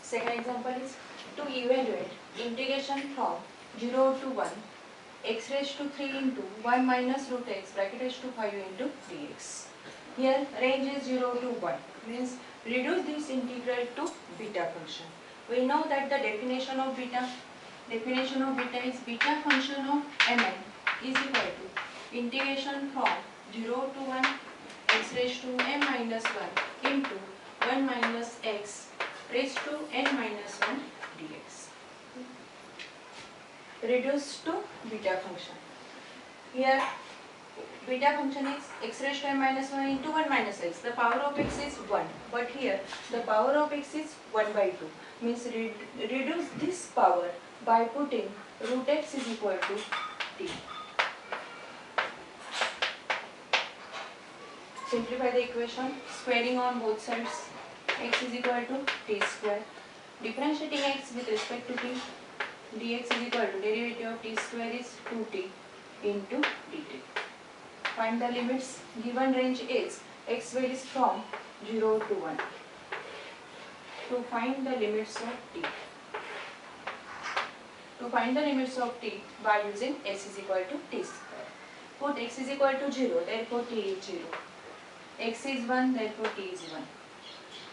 Second example is to evaluate integration from 0 to 1 x raised to 3 into 1 minus root x bracket raised to 5 into dx. Here range is 0 to 1, means reduce this integral to beta function. We know that the definition of beta is beta function of mn is equal to integration from 0 to 1 x raised to m minus 1 into 1 minus x raised to n minus 1 dx. Reduced to beta function. Here beta function is x raised to m minus 1 into 1 minus x. The power of x is 1, but here the power of x is 1 by 2. Means reduce this power by putting root x is equal to t. Simplify the equation, squaring on both sides, x is equal to t square. Differentiating x with respect to t, dx is equal to derivative of t square is 2t into dt. Find the limits. Given range is x varies from 0 to 1. To find the limits of t. To find the limits of t by using s is equal to t square. Put x is equal to 0, therefore t is 0. X is 1, therefore t is 1.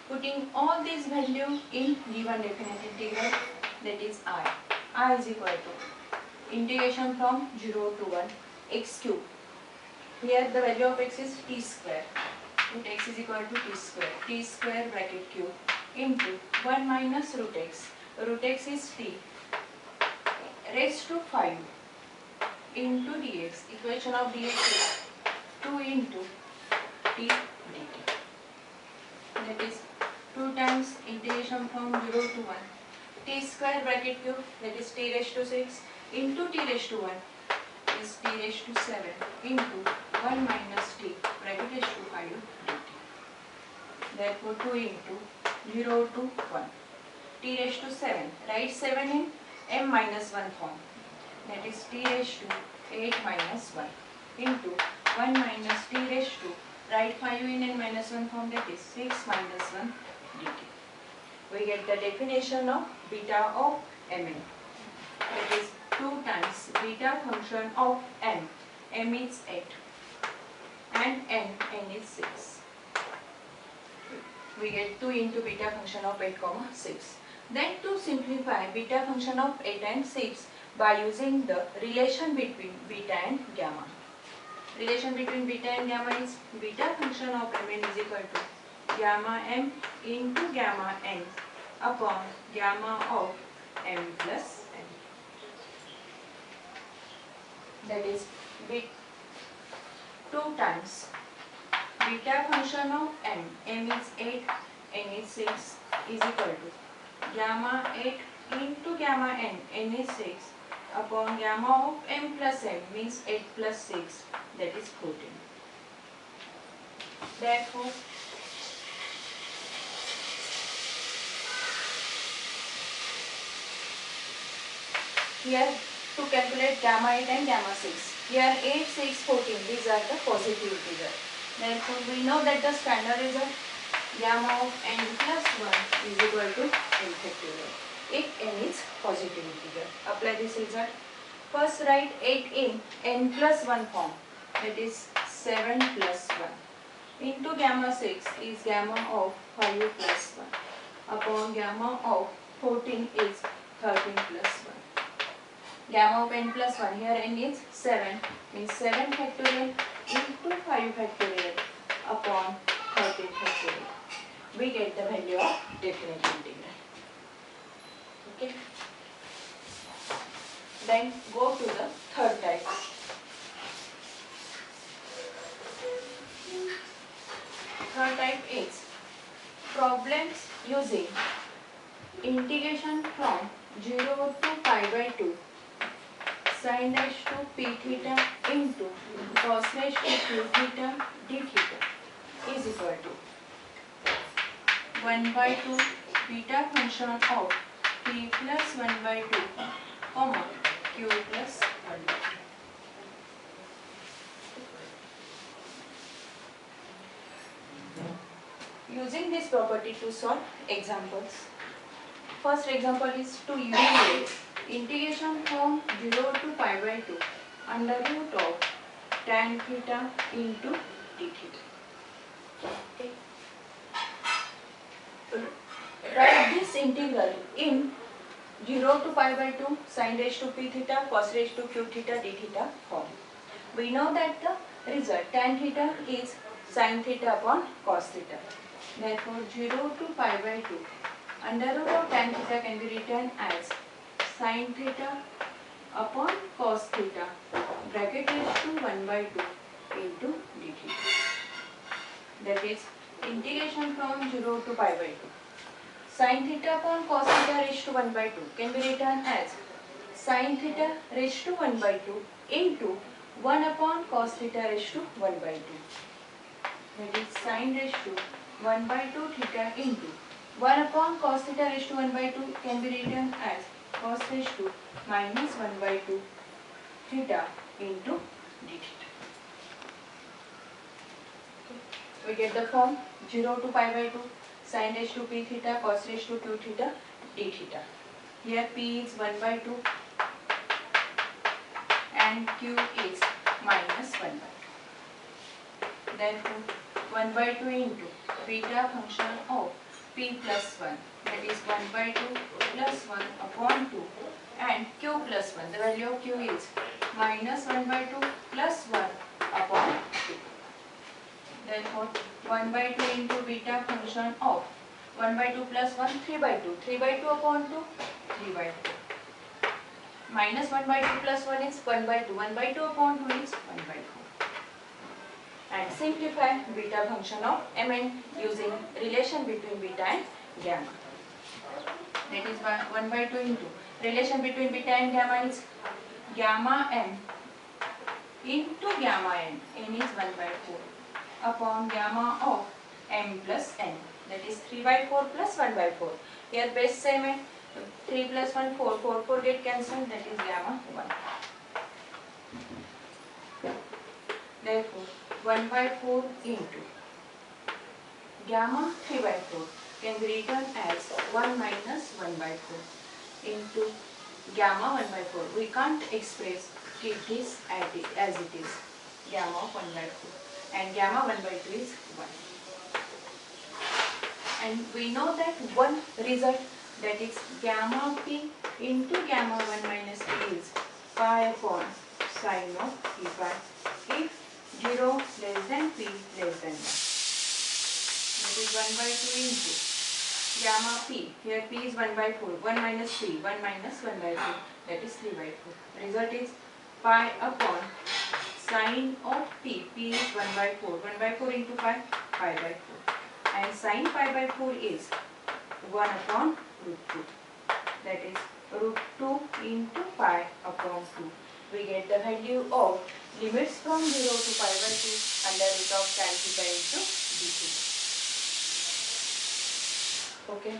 Putting all these values in given definite integral, that is I. I is equal to integration from 0 to 1 x cube. Here the value of x is t square. Put x is equal to t square bracket cube into 1 minus root x. Root x is t raised to 5 into dx. Equation of dx is 2 into t dt. That is 2 times integration from 0 to 1. T square bracket cube, that is t raised to 6 into t raised to 1 is t raised to 7 into 1 minus t bracket raised to 5 dt. Therefore 2 into 0 to 1. T raised to 7. Write 7 in m minus 1 form. That is t raised to 8 minus 1 into 1 minus t raised to, write 5 in n minus 1 form, that is 6 minus 1 dt. We get the definition of beta of mn. That is 2 times beta function of m. M is 8 and n is 6. We get 2 into beta function of 8, 6. Then to simplify beta function of 8 and 6 by using the relation between beta and gamma. Relation between beta and gamma is beta function of mn is equal to gamma m into gamma n upon gamma of m plus n. That is 2 times beta function of m. M is 8, n is 6 is equal to gamma 8 into gamma n. N is 6 upon gamma of m plus n, means 8 plus 6, that is 14. Therefore, here to calculate gamma 8 and gamma 6. Here 8, 6, 14, these are the positive integers. Therefore, we know that the standard result gamma of n plus 1 is equal to n factorial if n is positive integer. Apply this result. First write 8 in n plus 1 form, that is 7 plus 1 into gamma 6 is gamma of 5 plus 1 upon gamma of 14 is 13 plus 1. Gamma of n plus 1, here n is 7, means 7 factorial into 5 factorial upon 13 factorial. We get the value of definite integral. Okay. Then go to the third type. Third type is problems using integration from 0 to pi by 2 sin dash to p theta into cos dash to q theta d theta is equal to 1 by 2 beta function of p plus 1 by 2 comma q plus 1 by 2. Using this property to solve examples. first example is to evaluate integration from 0 to pi by 2 under root of tan theta into d theta. Okay. Write this integral in 0 to pi by 2 sin raised to p theta cos raised to q theta d theta form. We know that the result tan theta is sin theta upon cos theta. Therefore 0 to pi by 2 under root of tan theta can be written as sin theta upon cos theta bracket raised to 1 by 2 into d theta. That is integration from 0 to pi by 2. Sin theta upon cos theta raised to 1 by 2 can be written as sin theta raised to 1 by 2 into 1 upon cos theta raised to 1 by 2. That is sin raised to 1 by 2 theta into 1 upon cos theta raised to 1 by 2 can be written as cos raised to minus 1 by 2 theta into d theta. We get the form 0 to pi by 2 sin raised to p theta cos raised to q theta d theta. Here p is 1 by 2 and q is minus 1 by 2. Therefore 1 by 2 into beta function of p plus 1, that is 1 by 2 plus 1 upon 2 and q plus 1. The value of q is minus 1 by 2 plus 1 upon 2. Therefore 1 by 2 into beta function of 1 by 2 plus 1, 3 by 2. 3 by 2 upon 2, 3 by 2. Minus 1 by 2 plus 1 is 1 by 2. 1 by 2 upon 2 is 1 by 4. And simplify beta function of mn using relation between beta and gamma. That is 1 by 2 into relation between beta and gamma is gamma m into gamma n. N is 1 by 4 upon gamma of m plus n. That is 3 by 4 plus 1 by 4. Here base same है. 3 plus 1 4. 4 4 get cancelled. That is gamma 1. Therefore 1 by 4 into gamma 3 by 4 can be written as 1 minus 1 by 4 into gamma 1 by 4. We can't express this as it is. Gamma of 1 by 4 and gamma 1 by 2 is 1. And we know that one result, that is gamma p into gamma 1 minus p is pi upon sin of p pi if 0 less than p less than 1. That is 1 by 2 into gamma p. Here p is 1 by 4. 1 minus 3. 1 minus 1 by 2. That is 3 by 4. Result is pi upon sin of p. P is 1 by 4. 1 by 4 into pi. Pi by 4. And sin pi by 4 is 1 upon root 2. That is root 2 into pi upon 2. We get the value of limits from 0 to pi by 2 under root of tan theta into d theta. Okay.